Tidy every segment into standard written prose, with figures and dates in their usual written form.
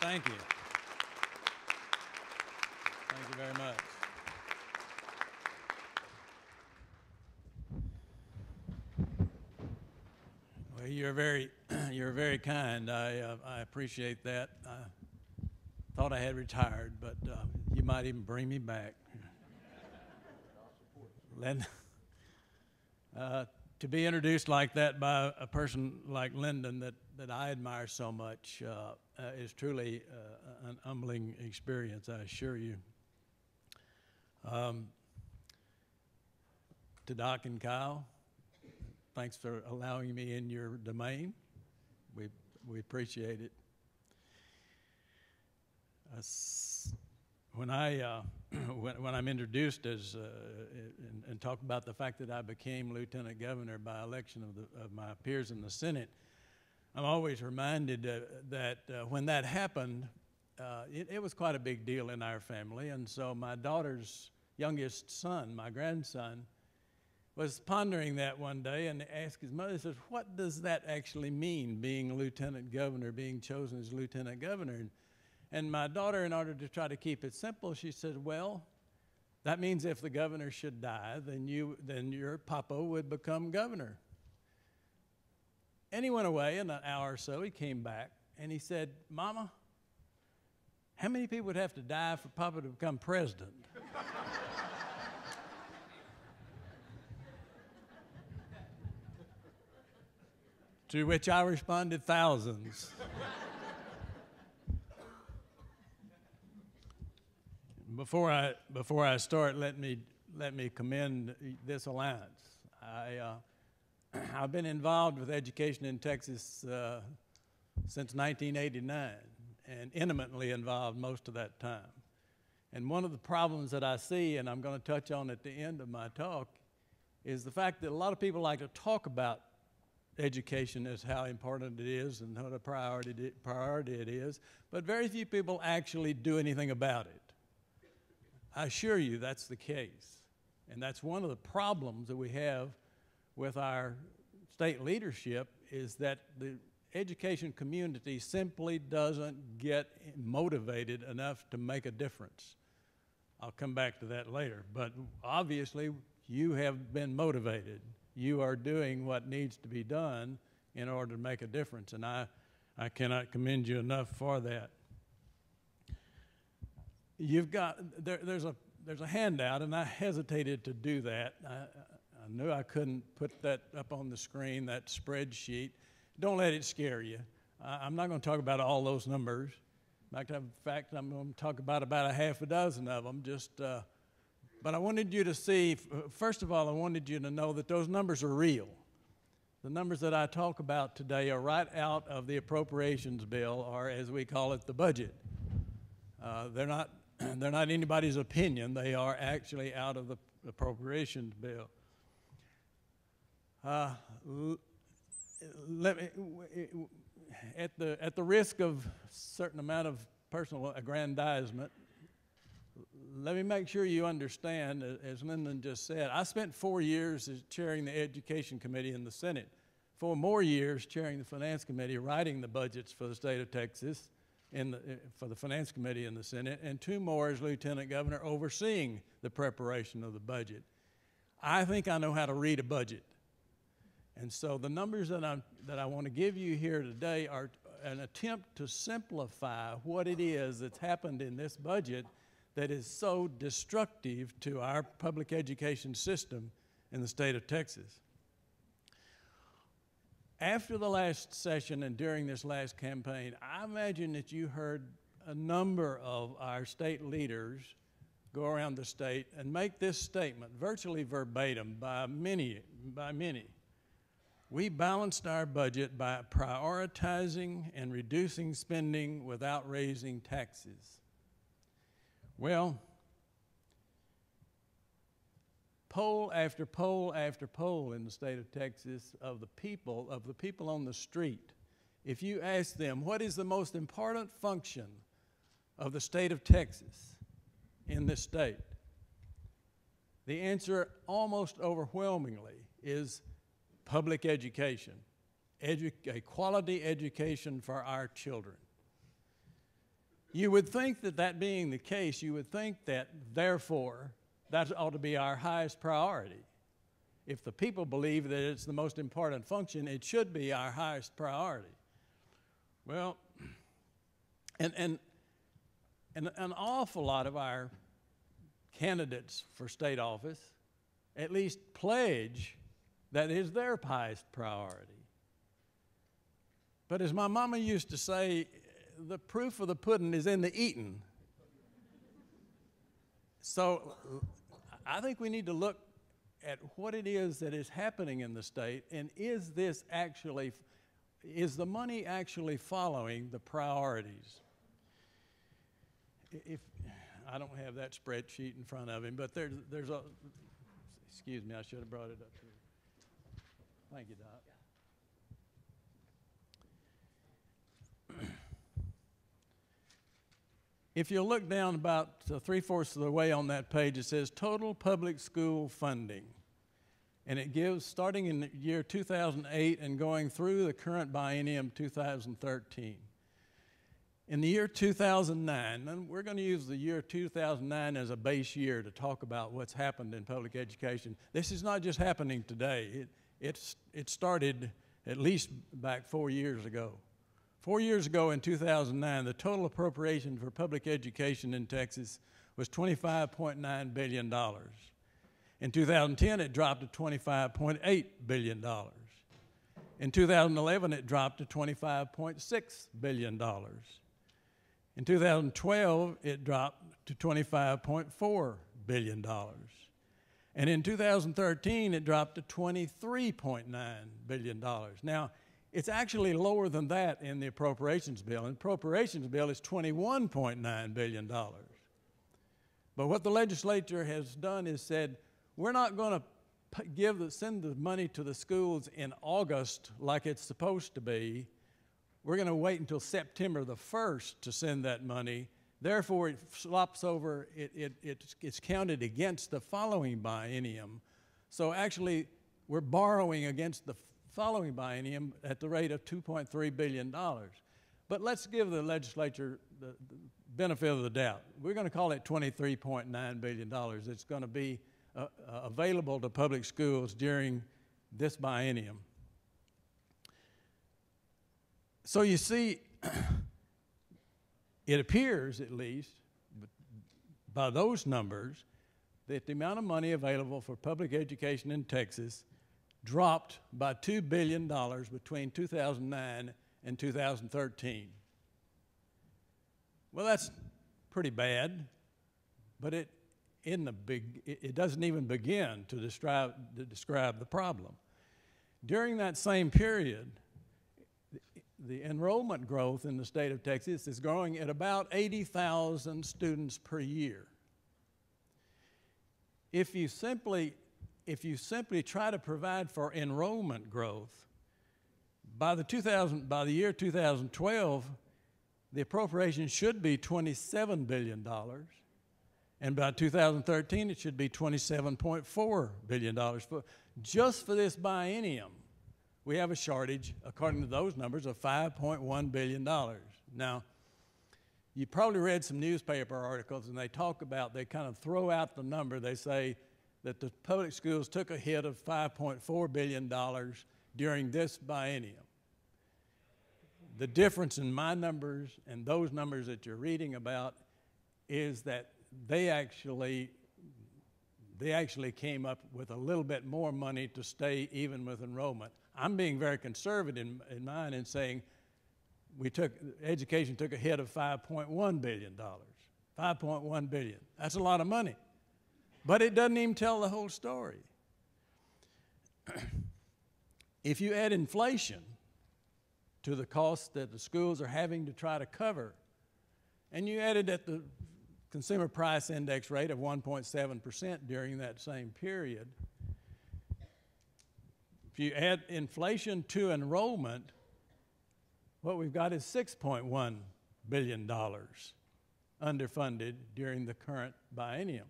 Thank you. Thank you very much. Well, you're very kind. I appreciate that. I thought I had retired, but you might even bring me back. To be introduced like that by a person like Lyndon that I admire so much is truly an humbling experience, I assure you. To Doc and Kyle, thanks for allowing me in your domain. We appreciate it. When I'm introduced as and talk about the fact that I became lieutenant governor by election of my peers in the Senate, I'm always reminded that when that happened, it was quite a big deal in our family. And so my daughter's youngest son, my grandson, was pondering that one day and asked his mother, he says, "What does that actually mean, being lieutenant governor, being chosen as lieutenant governor?" And my daughter, in order to try to keep it simple, she said, "Well, that means if the governor should die, then your papa would become governor." And he went away in an hour or so. He came back and he said, "Mama, how many people would have to die for papa to become president?" To which I responded, "Thousands." Before I start, let me commend this alliance. I've been involved with education in Texas since 1989, and intimately involved most of that time. And one of the problems that I see, and I'm going to touch on at the end of my talk, is the fact that a lot of people like to talk about education as how important it is and what a priority it is, but very few people actually do anything about it. I assure you that's the case. And that's one of the problems that we have with our state leadership, is that the education community simply doesn't get motivated enough to make a difference. I'll come back to that later. But obviously, you have been motivated. You are doing what needs to be done in order to make a difference. And I cannot commend you enough for that. You've got, there's a handout, and I hesitated to do that. I knew I couldn't put that up on the screen, that spreadsheet. Don't let it scare you. I'm not going to talk about all those numbers. In fact, I'm going to talk about a half a dozen of them. But I wanted you to see, first of all, I wanted you to know that those numbers are real. The numbers that I talk about today are right out of the appropriations bill, or as we call it, the budget. They're not anybody's opinion. They are actually out of the appropriations bill. At the risk of a certain amount of personal aggrandizement, let me make sure you understand, as Lyndon just said, I spent 4 years as chairing the Education Committee in the Senate, 4 more years chairing the Finance Committee, writing the budgets for the state of Texas, for the Finance Committee in the Senate, and 2 more as Lieutenant Governor overseeing the preparation of the budget. I think I know how to read a budget. And so the numbers that I want to give you here today are an attempt to simplify what it is that's happened in this budget that is so destructive to our public education system in the state of Texas. After the last session and during this last campaign, I imagine that you heard a number of our state leaders go around the state and make this statement, virtually verbatim by many. We balanced our budget by prioritizing and reducing spending without raising taxes. Well, poll after poll after poll in the state of Texas of the people on the street, if you ask them what is the most important function of the state of Texas in this state, the answer almost overwhelmingly is public education, a quality education for our children. You would think that that being the case, you would think that, therefore, that ought to be our highest priority. If the people believe that it's the most important function, it should be our highest priority. Well, and an awful lot of our candidates for state office at least pledge that is their highest priority. But as my mama used to say, the proof of the pudding is in the eating. So I think we need to look at what it is that is happening in the state, and is the money actually following the priorities? If I don't have that spreadsheet in front of him, but there's a, excuse me, I should have brought it up here. Thank you, Doc. If you look down about 3/4 of the way on that page, it says total public school funding. And it gives, starting in the year 2008 and going through the current biennium 2013. In the year 2009, and we're going to use the year 2009 as a base year to talk about what's happened in public education. This is not just happening today. It started at least back 4 years ago. 4 years ago in 2009, the total appropriation for public education in Texas was $25.9 billion. In 2010, it dropped to $25.8 billion. In 2011, it dropped to $25.6 billion. In 2012, it dropped to $25.4 billion. And in 2013, it dropped to $23.9 billion. Now, it's actually lower than that in the appropriations bill. And the appropriations bill is $21.9 billion. But what the legislature has done is said, we're not going to send the money to the schools in August like it's supposed to be. We're going to wait until September the 1st to send that money. Therefore, it slops over, it's counted against the following biennium. So actually, we're borrowing against the following biennium at the rate of $2.3 billion. But let's give the legislature the benefit of the doubt. We're going to call it $23.9 billion. It's going to be available to public schools during this biennium. So you see, it appears, at least, by those numbers, that the amount of money available for public education in Texas dropped by $2 billion between 2009 and 2013. Well, that's pretty bad, but it doesn't even begin to describe the problem. During that same period, the enrollment growth in the state of Texas is growing at about 80,000 students per year. If you simply try to provide for enrollment growth, by the year 2012, the appropriation should be $27 billion, and by 2013, it should be $27.4 billion. Just for this biennium, we have a shortage, according to those numbers, of $5.1 billion. Now, you probably read some newspaper articles, and they kind of throw out the number. They say that the public schools took a hit of $5.4 billion during this biennium. The difference in my numbers and those numbers that you're reading about is that they actually came up with a little bit more money to stay even with enrollment. I'm being very conservative in mine and saying education took a hit of $5.1 billion. $5.1 billion. That's a lot of money. But it doesn't even tell the whole story. If you add inflation to the cost that the schools are having to try to cover, and you add it at the consumer price index rate of 1.7% during that same period, if you add inflation to enrollment, what we've got is $6.1 billion underfunded during the current biennium.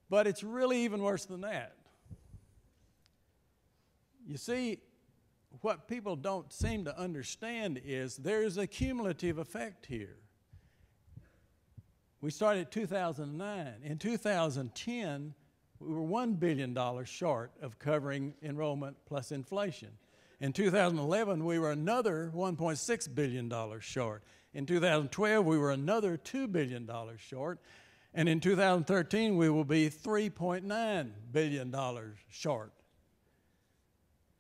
But it's really even worse than that. You see, what people don't seem to understand is there's a cumulative effect here. We started in 2009. In 2010, we were $1 billion short of covering enrollment plus inflation. In 2011, we were another $1.6 billion short. In 2012, we were another $2 billion short. And in 2013, we will be $3.9 billion short,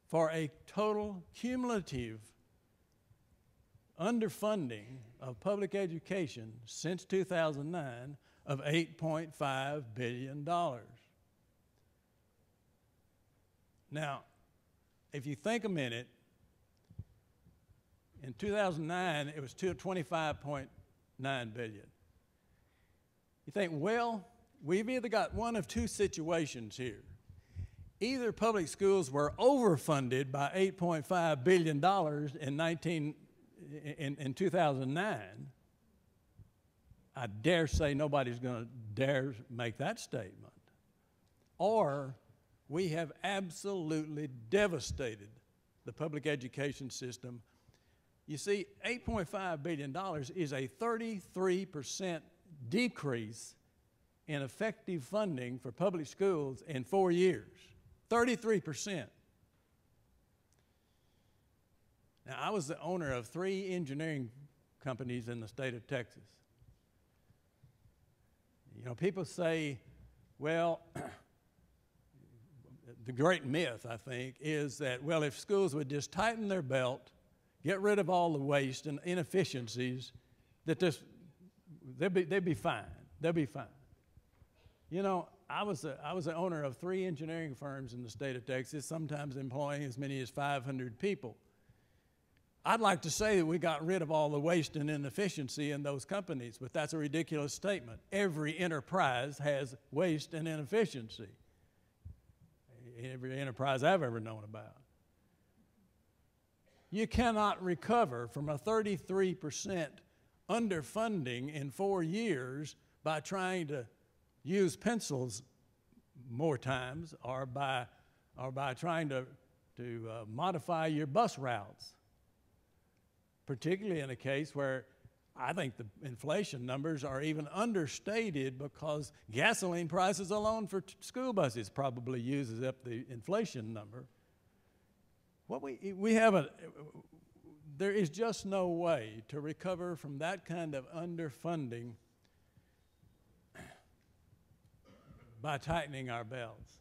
for a total cumulative underfunding of public education since 2009 of $8.5 billion. Now, if you think a minute, in 2009, it was $25.9 billion. You think, well, we've either got one of two situations here. Either public schools were overfunded by $8.5 billion in 2009. I dare say nobody's going to dare make that statement. Or we have absolutely devastated the public education system. You see, $8.5 billion is a 33% decrease in effective funding for public schools in 4 years. 33%. Now, I was the owner of 3 engineering companies in the state of Texas. You know, people say, well, the great myth, I think, is that, well, if schools would just tighten their belt, get rid of all the waste and inefficiencies, that they'd be fine. They'll be fine. You know, I was the owner of 3 engineering firms in the state of Texas, sometimes employing as many as 500 people. I'd like to say that we got rid of all the waste and inefficiency in those companies, but that's a ridiculous statement. Every enterprise has waste and inefficiency. Every enterprise I've ever known about. You cannot recover from a 33% underfunding in 4 years by trying to use pencils more times, or by trying to modify your bus routes, particularly in a case where I think the inflation numbers are even understated, because gasoline prices alone for school buses probably uses up the inflation number. There is just no way to recover from that kind of underfunding by tightening our belts.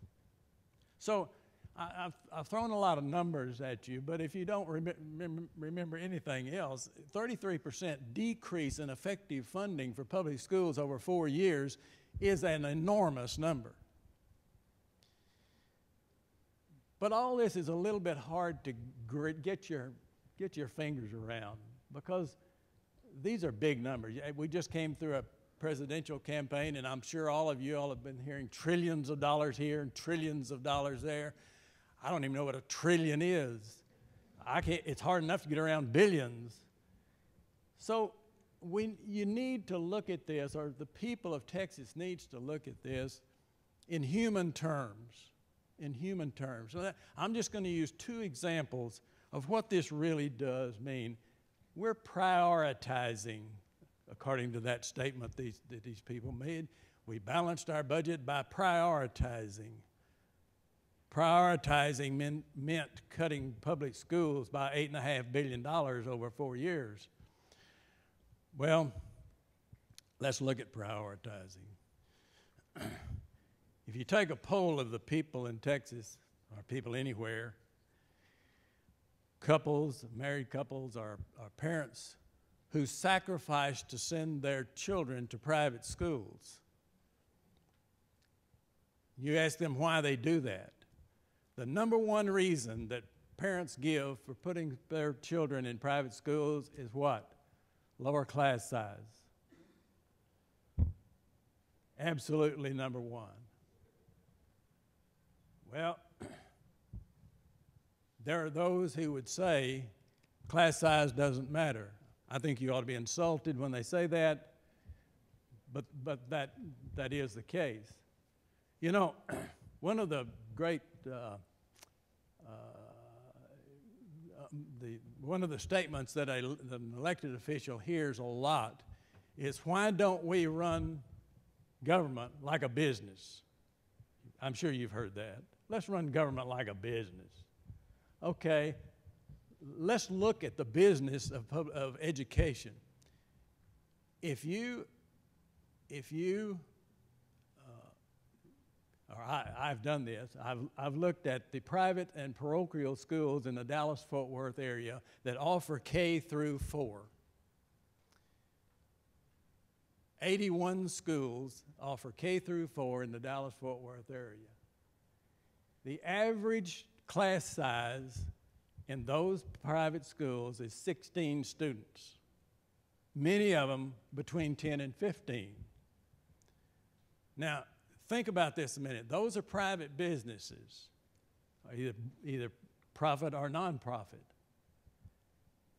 So I've thrown a lot of numbers at you, but if you don't remember anything else, 33% decrease in effective funding for public schools over 4 years is an enormous number. But all this is a little bit hard to get your fingers around, because these are big numbers. We just came through a presidential campaign, and I'm sure all of you all have been hearing trillions of dollars here and trillions of dollars there. I don't even know what a trillion is. It's hard enough to get around billions. So you need to look at this, or the people of Texas needs to look at this in human terms. In human terms. So I'm just going to use 2 examples of what this really does mean. We're prioritizing, according to that statement that these people made. We balanced our budget by prioritizing. Prioritizing meant cutting public schools by $8.5 billion over 4 years. Well, let's look at prioritizing. If you take a poll of the people in Texas, or people anywhere, couples, married couples, or parents who sacrifice to send their children to private schools, you ask them why they do that. The number one reason that parents give for putting their children in private schools is what? Lower class size. Absolutely number one. Well, there are those who would say class size doesn't matter. I think you ought to be insulted when they say that, but that is the case. You know, one of the great one of the statements that an elected official hears a lot is, why don't we run government like a business? I'm sure you've heard that. Let's run government like a business. Okay, let's look at the business of education. I've done this. I've looked at the private and parochial schools in the Dallas-Fort Worth area that offer K through 4. 81 schools offer K through 4 in the Dallas-Fort Worth area. The average class size in those private schools is 16 students, many of them between 10 and 15. Now, think about this a minute. Those are private businesses, either profit or nonprofit.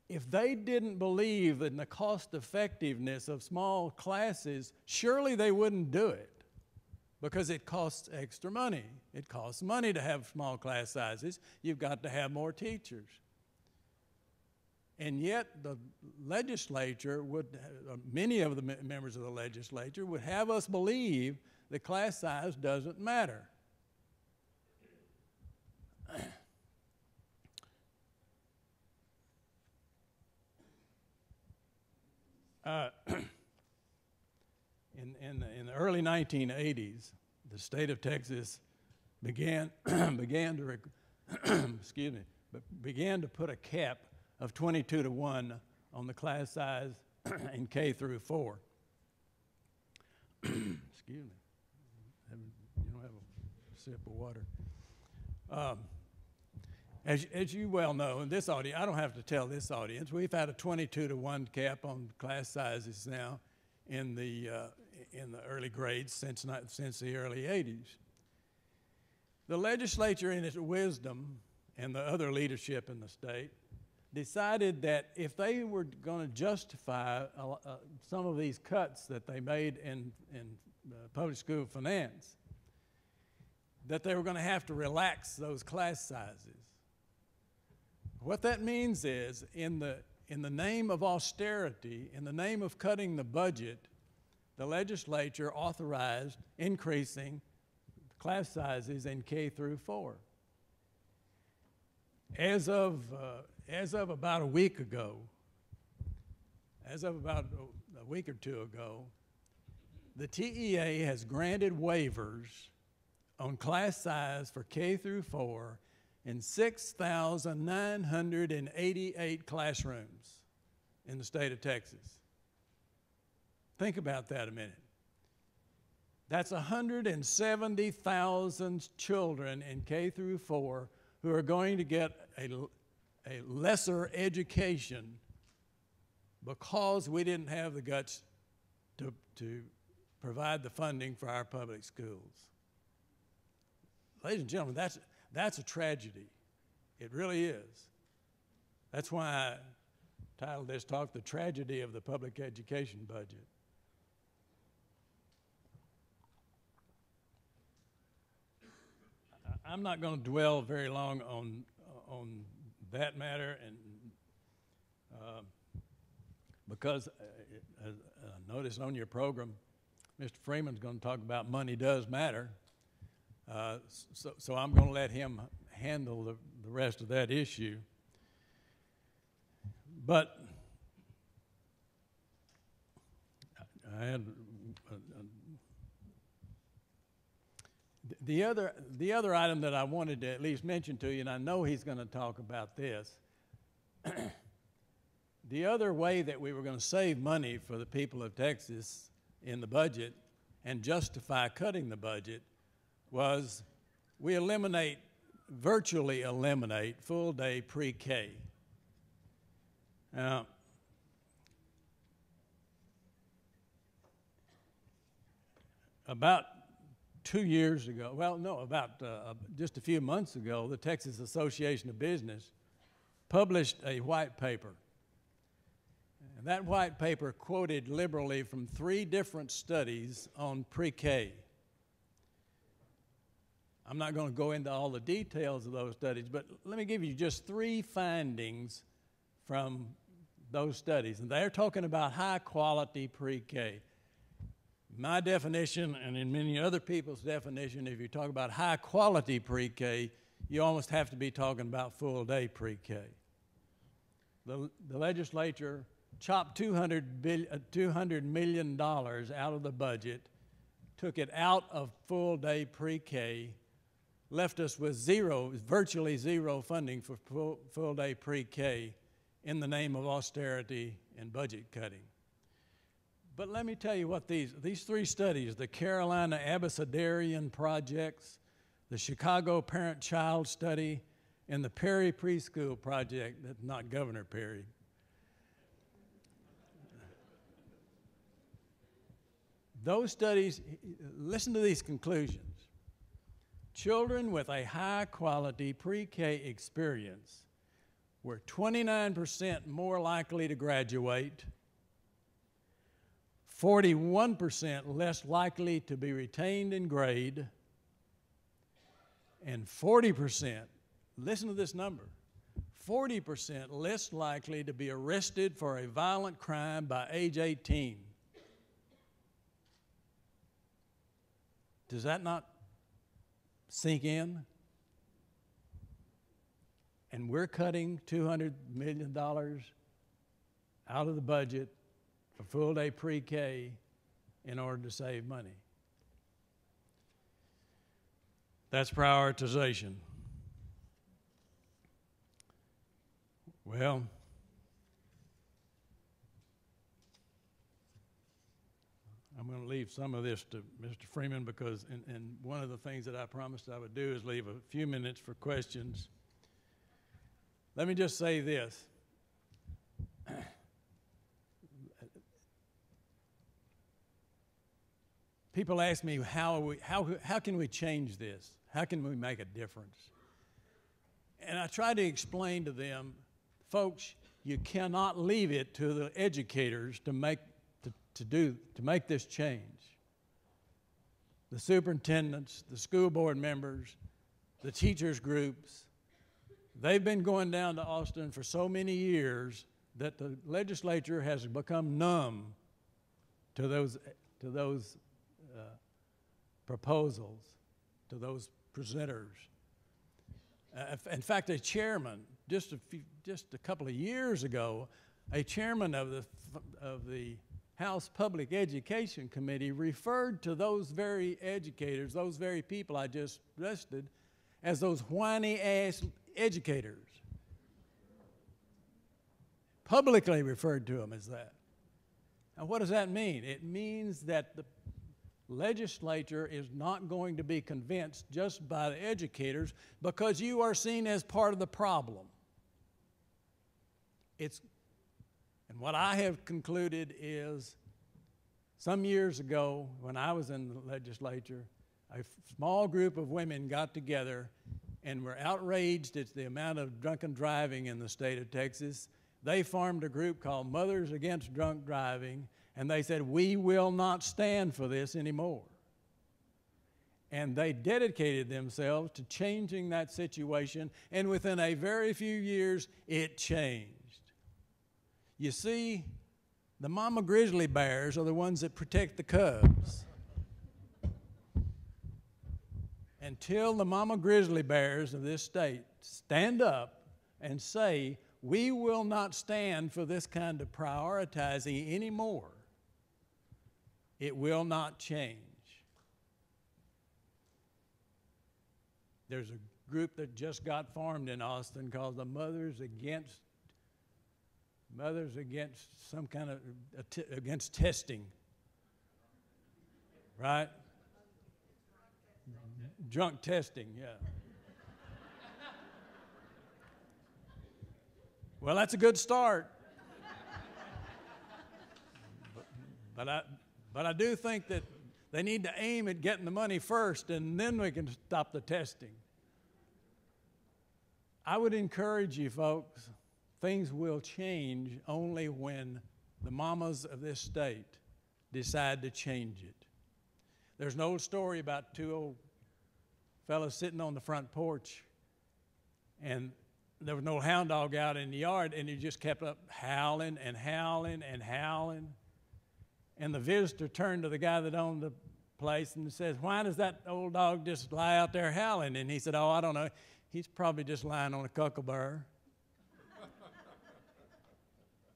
If they didn't believe in the cost effectiveness of small classes, surely they wouldn't do it, because it costs extra money. It costs money to have small class sizes. You've got to have more teachers. And yet the legislature many of the members of the legislature would have us believe the class size doesn't matter. In the early 1980s, the state of Texas began to put a cap of 22-1 on the class size in K through 4. Excuse me. You don't have a sip of water. As you well know, in this audience, I don't have to tell this audience, we've had a 22-1 cap on class sizes now in the early grades since the early 80s. The legislature, in its wisdom, and the other leadership in the state, decided that if they were going to justify some of these cuts that they made in public school finance, that they were going to have to relax those class sizes. What that means is, in the name of austerity, in the name of cutting the budget, the legislature authorized increasing class sizes in K through 4. As of about a week or two ago, the TEA has granted waivers on class size for K through 4 in 6,988 classrooms in the state of Texas. Think about that a minute. That's 170,000 children in K through 4 who are going to get a lesser education because we didn't have the guts to provide the funding for our public schools. Ladies and gentlemen, that's a tragedy. It really is. That's why I titled this talk, The Tragedy of the Public Education Budget. I'm not going to dwell very long on that matter, and because I noticed on your program, Mr. Freeman's going to talk about money does matter. So I'm going to let him handle the rest of that issue. But I had the other item that I wanted to at least mention to you, and I know he's going to talk about this. The other way that we were going to save money for the people of Texas in the budget and justify cutting the budget was we virtually eliminate full-day pre-K. Now, about 2 years ago, just a few months ago, the Texas Association of Business published a white paper. And that white paper quoted liberally from 3 different studies on pre-K. I'm not going to go into all the details of those studies, but let me give you just 3 findings from those studies. And they're talking about high-quality pre-K. My definition, and in many other people's definition, if you talk about high-quality pre-K, you almost have to be talking about full-day pre-K. The legislature chopped $200 million out of the budget, took it out of full-day pre-K, left us with virtually zero funding for full-day pre-K in the name of austerity and budget cutting. But let me tell you what these 3 studies, the Carolina Abecedarian Projects, the Chicago Parent-Child Study, and the Perry Preschool Project, that's not Governor Perry. Those studies, listen to these conclusions. Children with a high-quality pre-K experience were 29% more likely to graduate, 41% less likely to be retained in grade, and 40%, listen to this number, 40% less likely to be arrested for a violent crime by age 18. Does that not sink in? And we're cutting $200 million out of the budget for full-day pre-K in order to save money. That's prioritization. Well, I'm going to leave some of this to Mr. Freeman because and one of the things that I promised I would do is leave a few minutes for questions. Let me just say this. People ask me, how can we change this? How can we make a difference? And I try to explain to them, folks, you cannot leave it to the educators to make this change. The superintendents, the school board members, the teachers groups, they've been going down to Austin for so many years that the legislature has become numb to those proposals, to those presenters. In fact, a chairman, just a couple of years ago, a chairman of the House Public Education Committee referred to those very educators, those very people I just listed, as those whiny-ass educators. Publicly referred to them as that. Now, what does that mean? It means that the legislature is not going to be convinced just by the educators because you are seen as part of the problem. And what I have concluded is, some years ago when I was in the legislature, a small group of women got together and were outraged at the amount of drunken driving in the state of Texas. They formed a group called Mothers Against Drunk Driving, and they said, we will not stand for this anymore. And they dedicated themselves to changing that situation, and within a very few years, it changed. You see, the mama grizzly bears are the ones that protect the cubs. Until the mama grizzly bears of this state stand up and say, we will not stand for this kind of prioritizing anymore, it will not change. There's a group that just got formed in Austin called the Mothers Against some kind of, against testing, right? Drunk testing, yeah. Well, that's a good start. But I do think that they need to aim at getting the money first, and then we can stop the testing. I would encourage you folks, things will change only when the mamas of this state decide to change it. There's an old story about two old fellow sitting on the front porch, and there was no hound dog out in the yard, and he just kept up howling and howling and howling. And the visitor turned to the guy that owned the place and says, "Why does that old dog just lie out there howling?" And he said, "Oh, I don't know. He's probably just lying on a cuckleburr."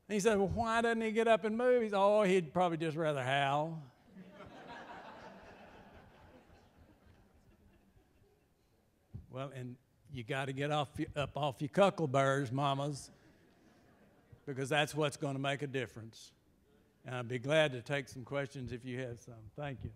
And he said, "Well, why doesn't he get up and move?" He said, "Oh, he'd probably just rather howl." Well, and you got to get up off your cuckleburrs, mamas, because that's what's going to make a difference. And I'd be glad to take some questions if you have some. Thank you.